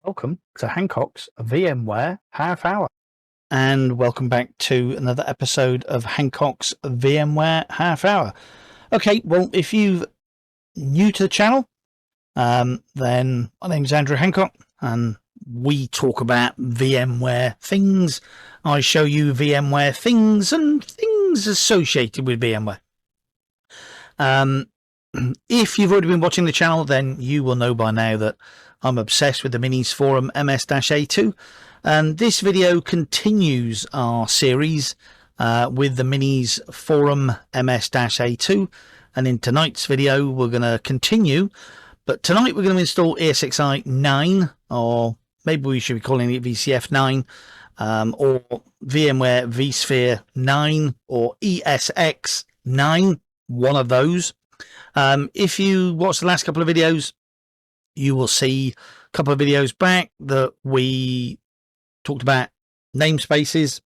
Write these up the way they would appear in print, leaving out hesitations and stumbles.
Welcome to Hancock's VMware Half Hour. And welcome back to another episode of Hancock's VMware Half Hour. Okay, well, if you're new to the channel, then my name's Andrew Hancock, and we talk about VMware things. I show you VMware things and things associated with VMware. If you've already been watching the channel, then you will know by now that I'm obsessed with the Minisforum MS-A2, and this video continues our series with the Minisforum MS-A2, and in tonight's video we're going to continue, but tonight we're going to install ESXi 9, or maybe we should be calling it VCF 9, or VMware vSphere 9, or ESX 9, one of those. If you watch the last couple of videos, you will see a couple of videos back that we talked about namespaces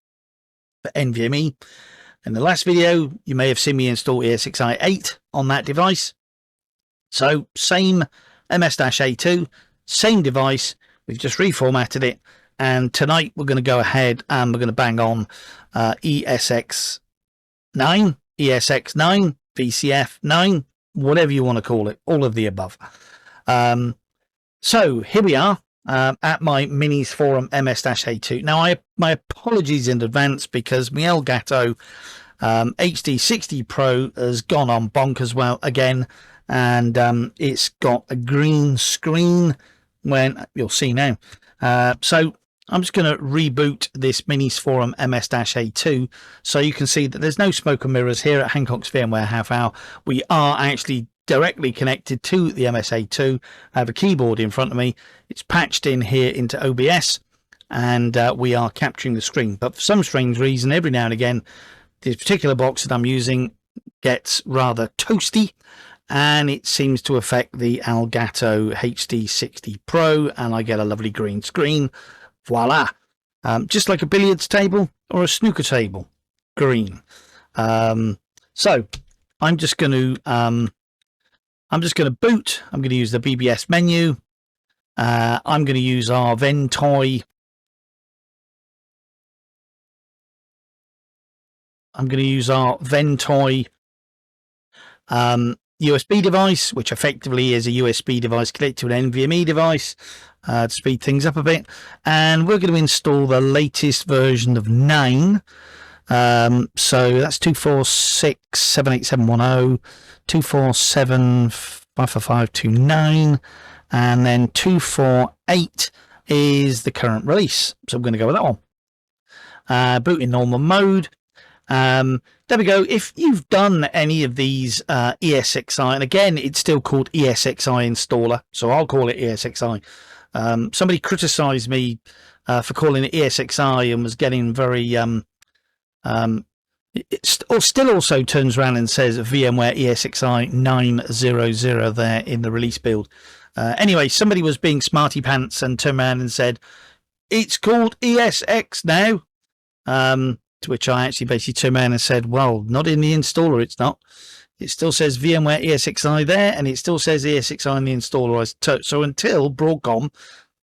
for NVMe. In the last video, you may have seen me install ESXi 8 on that device. So same MS-A2, same device, we've just reformatted it. And tonight we're going to go ahead and we're going to bang on ESX 9, VCF 9, whatever you want to call it, all of the above. So here we are at my Minisforum MS-A2. Now, my apologies in advance because my Elgato HD60 Pro has gone on bonkers well again, and it's got a green screen when you'll see now. So I'm just going to reboot this Minisforum MS-A2 so you can see that there's no smoke and mirrors here at Hancock's VMware Half Hour. We are actually directly connected to the MS-A2. I have a keyboard in front of me. It's patched in here into OBS, and we are capturing the screen. But for some strange reason, every now and again, this particular box that I'm using gets rather toasty, and it seems to affect the Elgato HD60 Pro, and I get a lovely green screen. Voila. Just like a billiards table or a snooker table. Green. So I'm just going to boot. I'm going to use the BBS menu. I'm going to use our Ventoy. I'm going to use our Ventoy USB device, which effectively is a USB device connected to an NVMe device to speed things up a bit. And we're going to install the latest version of 9. So that's 246.78710, 247.55529, and then 248 is the current release. So I'm going to go with that one. Boot in normal mode. There we go. If you've done any of these ESXi, and again, it's still called ESXi installer, so I'll call it ESXi. Somebody criticized me for calling it ESXi and was getting very it still also turns around and says VMware ESXi 9.0.0 there in the release build. Anyway, somebody was being smarty pants and turned around and said it's called ESX now. To which I actually basically turned around and said, well, not in the installer, it's not. It still says VMware ESXi there, and it still says ESXi in the installer. So until Broadcom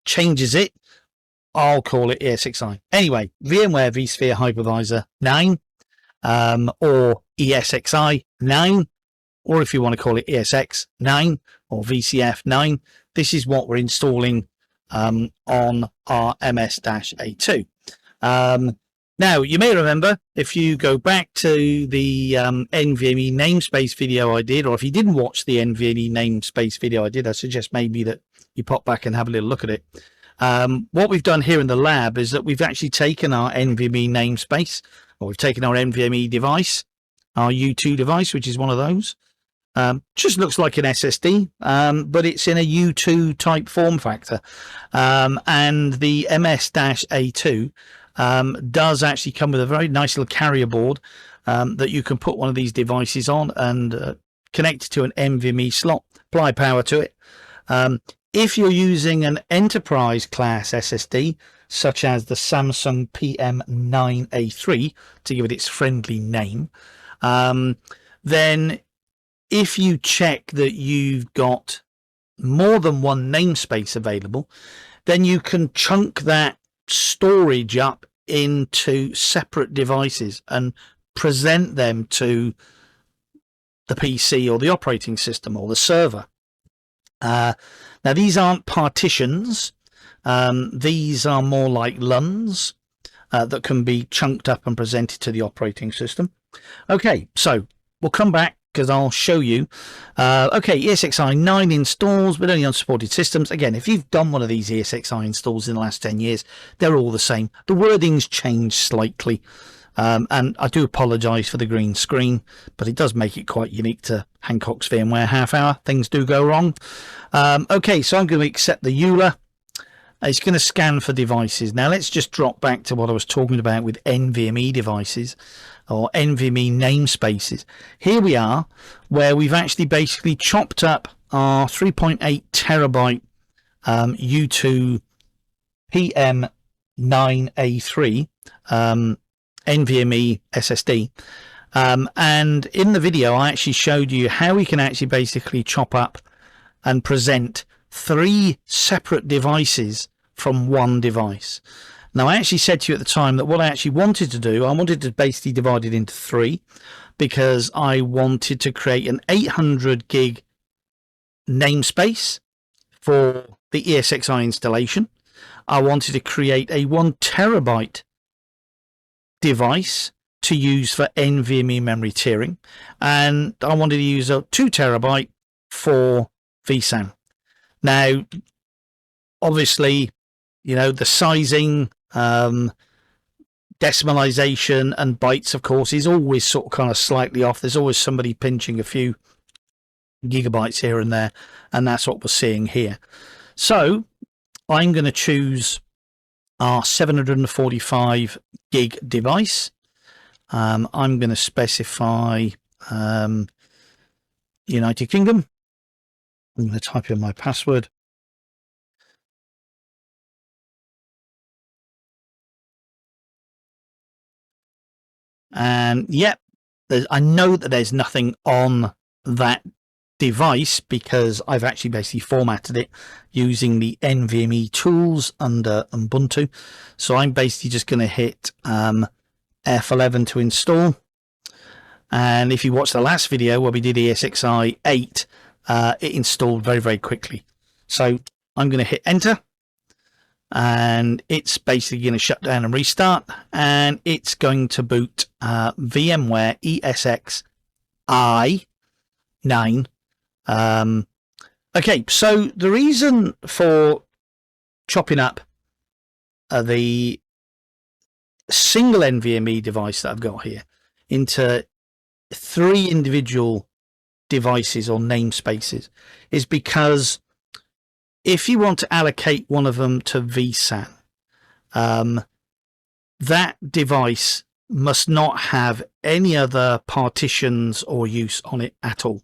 changes it, I'll call it ESXi. Anyway, VMware vSphere Hypervisor 9, or ESXi 9, or if you want to call it ESX 9 or VCF 9, this is what we're installing on our MS-A2. Now, you may remember, if you go back to the NVMe namespace video I did, or if you didn't watch the NVMe namespace video I did, I suggest maybe that you pop back and have a little look at it. What we've done here in the lab is that we've actually taken our NVMe namespace, or we've taken our NVMe device, our U2 device, which is one of those. Just looks like an SSD, but it's in a U2 type form factor. And the MS-A2 does actually come with a very nice little carrier board that you can put one of these devices on and connect to an NVMe slot, apply power to it. If you're using an enterprise class SSD, such as the Samsung PM9A3, to give it its friendly name, then if you check that you've got more than one namespace available, then you can chunk that storage up into separate devices and present them to the PC or the operating system or the server. Now, these aren't partitions. These are more like LUNs that can be chunked up and presented to the operating system. Okay, so we'll come back because I'll show you. Okay, ESXi 9 installs, but only on supported systems. Again, if you've done one of these ESXi installs in the last 10 years, they're all the same. The wording's changed slightly. And I do apologise for the green screen, but it does make it quite unique to Hancock's VMware half hour. Things do go wrong. Okay, so I'm going to accept the EULA. It's going to scan for devices. Now let's just drop back to what I was talking about with NVMe devices or NVMe namespaces. Here we are, where we've actually basically chopped up our 3.8 terabyte U2 PM9A3 NVMe SSD. And in the video, I actually showed you how we can actually basically chop up and present 3 separate devices from one device. Now, I actually said to you at the time that what I actually wanted to do, I wanted to basically divide it into 3 because I wanted to create an 800 gig namespace for the ESXi installation. I wanted to create a 1 terabyte device to use for NVMe memory tiering, and I wanted to use a 2 terabyte for vSAN. Now, obviously, you know, the sizing, decimalization and bytes, of course, is always sort of kind of slightly off. There's always somebody pinching a few gigabytes here and there, and that's what we're seeing here. So I'm going to choose our 745 gig device. I'm going to specify United Kingdom. I'm going to type in my password. And yep, I know that there's nothing on that device because I've actually basically formatted it using the NVMe tools under Ubuntu. So I'm basically just going to hit F11 to install. And if you watch the last video where we did ESXi 8, it installed very, very quickly. So I'm going to hit enter, and it's basically going to shut down and restart, and it's going to boot VMware ESXi 9. Okay, so the reason for chopping up the single NVMe device that I've got here into 3 individual devices or namespaces is because if you want to allocate one of them to vSAN, that device must not have any other partitions or use on it at all.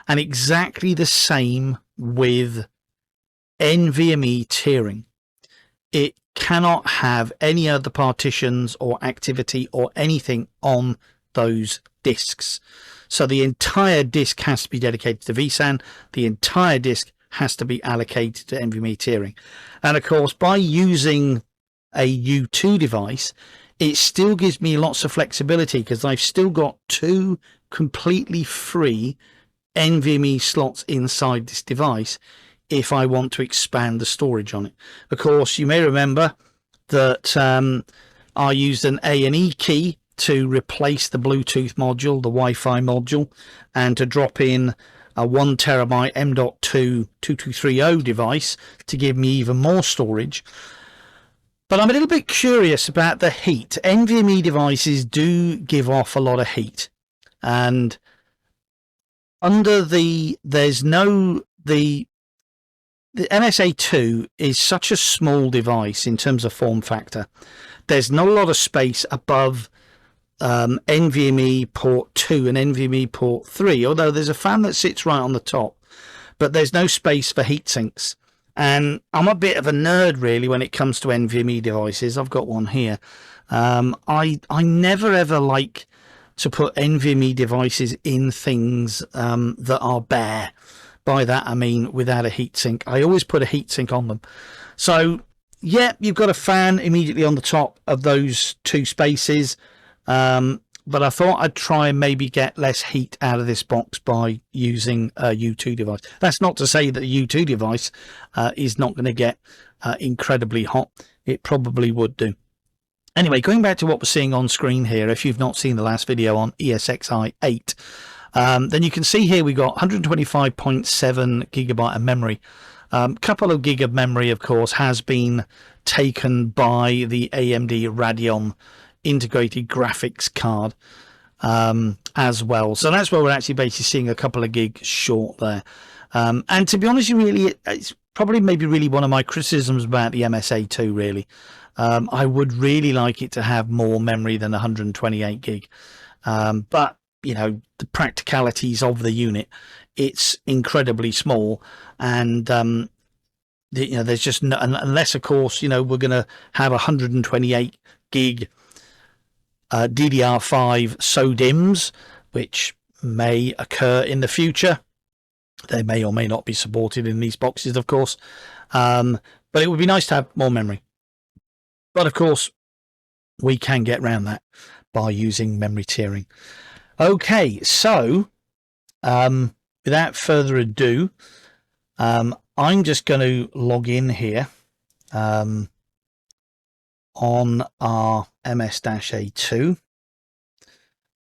And exactly the same with NVMe tiering. It cannot have any other partitions or activity or anything on those disks. So the entire disk has to be dedicated to vSAN. The entire disk has to be allocated to NVMe tiering. And of course, by using a U2 device, it still gives me lots of flexibility because I've still got 2 completely free NVMe slots inside this device if I want to expand the storage on it. Of course, you may remember that I used an A&E key to replace the Bluetooth module, the Wi-Fi module, and to drop in a 1 terabyte M.2 2230 device to give me even more storage. But I'm a little bit curious about the heat. NVMe devices do give off a lot of heat, and under the MS-A2 is such a small device in terms of form factor. There's not a lot of space above NVMe port 2 and NVMe port 3, although there's a fan that sits right on the top, but there's no space for heat sinks. And I'm a bit of a nerd really when it comes to NVMe devices. I've got one here. I never ever like to put NVMe devices in things that are bare, By that I mean without a heatsink. I always put a heatsink on them. So yeah, you've got a fan immediately on the top of those two spaces, but I thought I'd try and maybe get less heat out of this box by using a U2 device. That's not to say that the U2 device is not going to get incredibly hot. It probably would do. Anyway, going back to what we're seeing on screen here, if you've not seen the last video on ESXi 8, then you can see here we've got 125.7 gigabyte of memory. Couple of gig of memory, of course, has been taken by the AMD Radeon integrated graphics card as well. So that's where we're actually basically seeing a couple of gig short there. And to be honest, it's probably maybe really one of my criticisms about the MS-A2 really. I would really like it to have more memory than 128 gig. But, you know, the practicalities of the unit, it's incredibly small. And, you know, there's just no, unless, of course, you know, we're going to have 128 gig DDR5 SODIMMs, which may occur in the future. They may or may not be supported in these boxes, of course. But it would be nice to have more memory. But of course, we can get around that by using memory tiering. Okay, so without further ado, I'm just going to log in here on our MS-A2.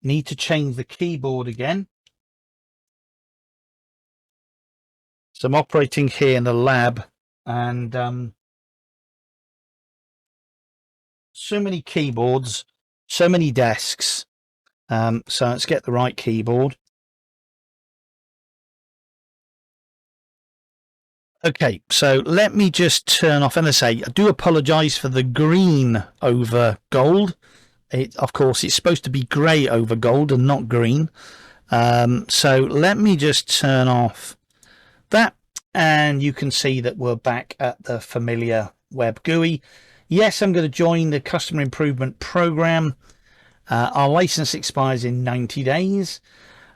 Need to change the keyboard again. So I'm operating here in the lab, and so many keyboards, so many desks. So let's get the right keyboard. Okay, so let me just turn off, and I say, I do apologize for the green over gold. Of course, it's supposed to be grey over gold and not green. So let me just turn off that, and you can see that we're back at the familiar web GUI. Yes, I'm going to join the customer improvement program. Our license expires in 90 days.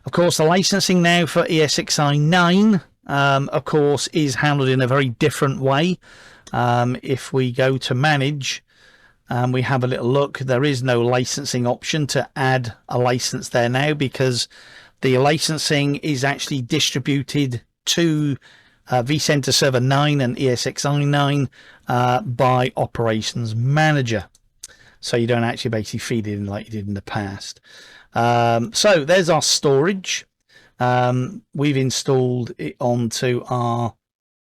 Of course, the licensing now for ESXi 9, of course, is handled in a very different way. If we go to manage and we have a little look, there is no licensing option to add a license there now, because the licensing is actually distributed to vCenter Server 9 and ESXi 9 by Operations Manager. So you don't actually basically feed it in like you did in the past. So there's our storage. We've installed it onto our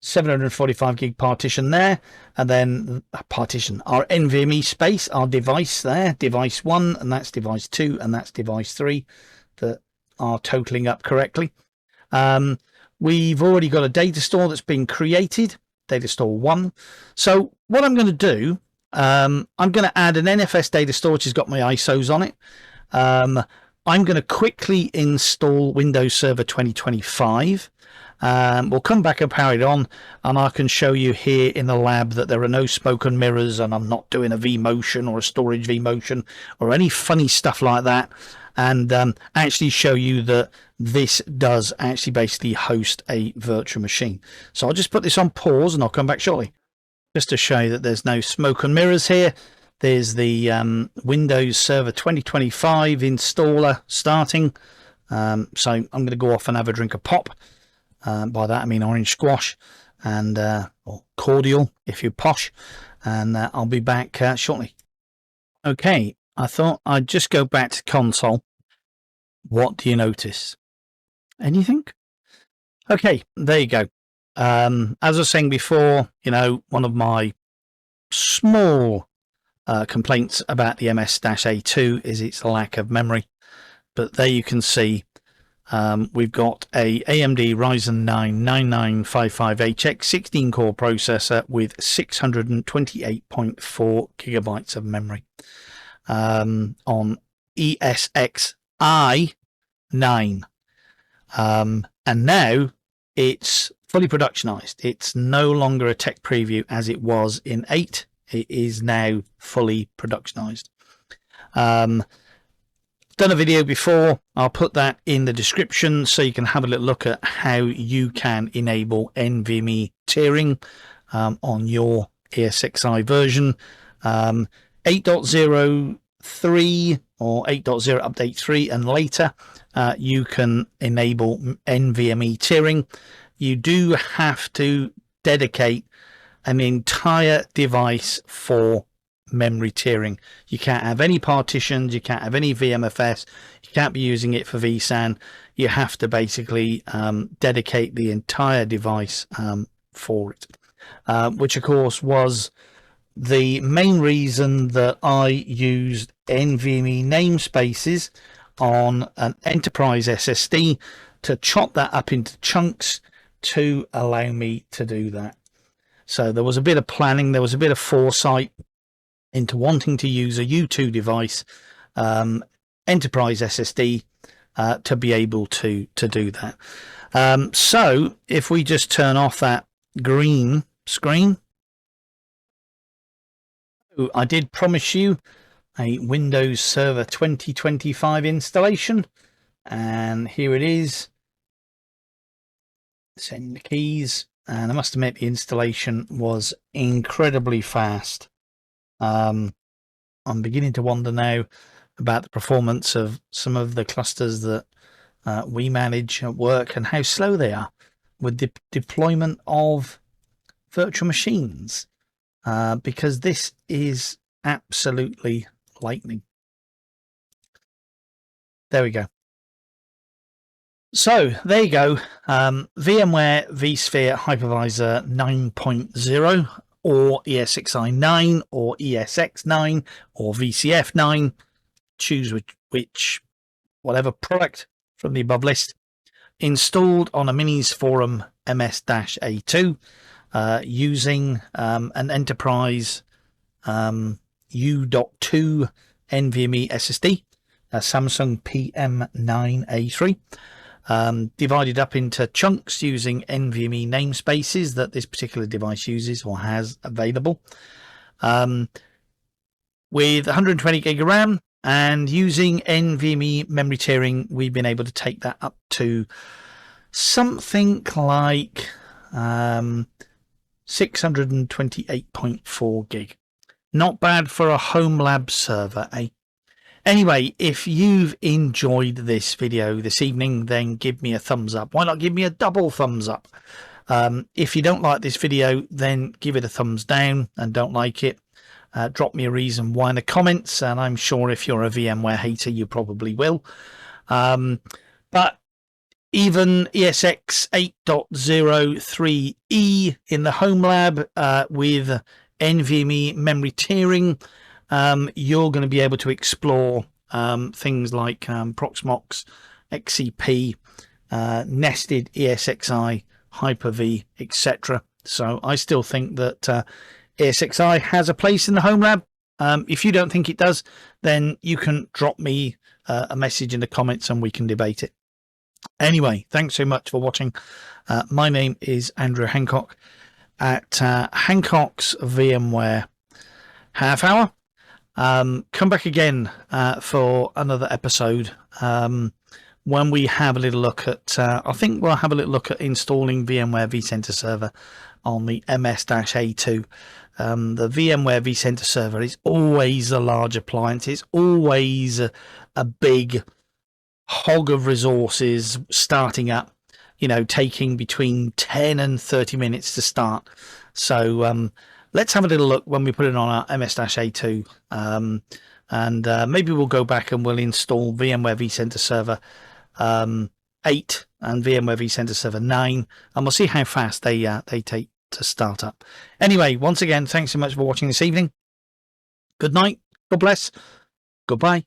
745 gig partition there, and then our NVMe space, our device there, device 1, and that's device 2, and that's device 3 that are totaling up correctly. We've already got a data store that's been created, data store 1. So what I'm going to do, I'm going to add an NFS data store which has got my ISOs on it. I'm going to quickly install Windows Server 2025. We'll come back and power it on, and I can show you here in the lab that there are no smoke and mirrors, and I'm not doing a vMotion or a storage vMotion or any funny stuff like that, and actually show you that this does actually basically host a virtual machine. So I'll just put this on pause and I'll come back shortly, just to show you that there's no smoke and mirrors here. There's the Windows Server 2025 installer starting. So I'm going to go off and have a drink of pop. By that I mean orange squash, and or cordial if you're posh, and I'll be back shortly. Okay, I thought I'd just go back to console. What do you notice? Anything? Okay, there you go. As I was saying before, you know, one of my small complaints about the MS-A2 is its lack of memory, but there you can see we've got a AMD Ryzen 9 9955HX 16-core processor with 628.4 gigabytes of memory on ESXi 9. And now it's fully productionized. It's no longer a tech preview as it was in 8. It is now fully productionized. done a video before. I'll put that in the description so you can have a little look at how you can enable NVMe tiering on your ESXi version. 8.0.3 or 8.0 update 3 and later, you can enable NVMe tiering. You do have to dedicate an entire device for memory tiering. You can't have any partitions, you can't have any VMFS, you can't be using it for vSAN. You have to basically dedicate the entire device for it, which of course was the main reason that I used NVMe namespaces on an enterprise SSD to chop that up into chunks to allow me to do that. So there was a bit of planning, there was a bit of foresight into wanting to use a U2 device, enterprise SSD, to be able to do that. So if we just turn off that green screen, I did promise you a Windows Server 2025 installation, and here it is. Send the keys, and I must admit the installation was incredibly fast. I'm beginning to wonder now about the performance of some of the clusters that we manage at work and how slow they are with the deployment of virtual machines, because this is absolutely lightning. There we go. So there you go. VMware vSphere Hypervisor 9.0 or ESXi 9 or ESX 9 or VCF 9. Choose which whatever product from the above list. Installed on a Minisforum MS-A2 using an enterprise U.2 NVMe SSD, a Samsung PM9A3. Divided up into chunks using NVMe namespaces that this particular device uses or has available, with 120 gig of RAM, and using NVMe memory tiering, we've been able to take that up to something like 628.4 gig. Not bad for a home lab server, eh? Anyway, if you've enjoyed this video this evening, then give me a thumbs up. Why not give me a double thumbs up? If you don't like this video, then give it a thumbs down, and don't like it, drop me a reason why in the comments, and I'm sure if you're a VMware hater, you probably will. But even ESX 8.0.3e in the home lab with NVMe memory tiering, you're going to be able to explore things like Proxmox, XCP, nested ESXi, Hyper-V, etc. So I still think that ESXi has a place in the home lab. If you don't think it does, then you can drop me a message in the comments and we can debate it. Anyway, thanks so much for watching. My name is Andrew Hancock at Hancock's VMware Half Hour. Come back again for another episode when we have a little look at I think we'll have a little look at installing VMware vCenter Server on the MS-A2. The VMware vCenter Server is always a large appliance. It's always a big hog of resources starting up, you know, taking between 10 and 30 minutes to start. So let's have a little look when we put it on our MS-A2, and maybe we'll go back and we'll install VMware vCenter Server 8 and VMware vCenter Server 9, and we'll see how fast they take to start up. Anyway, once again, thanks so much for watching this evening. Good night. God bless. Goodbye.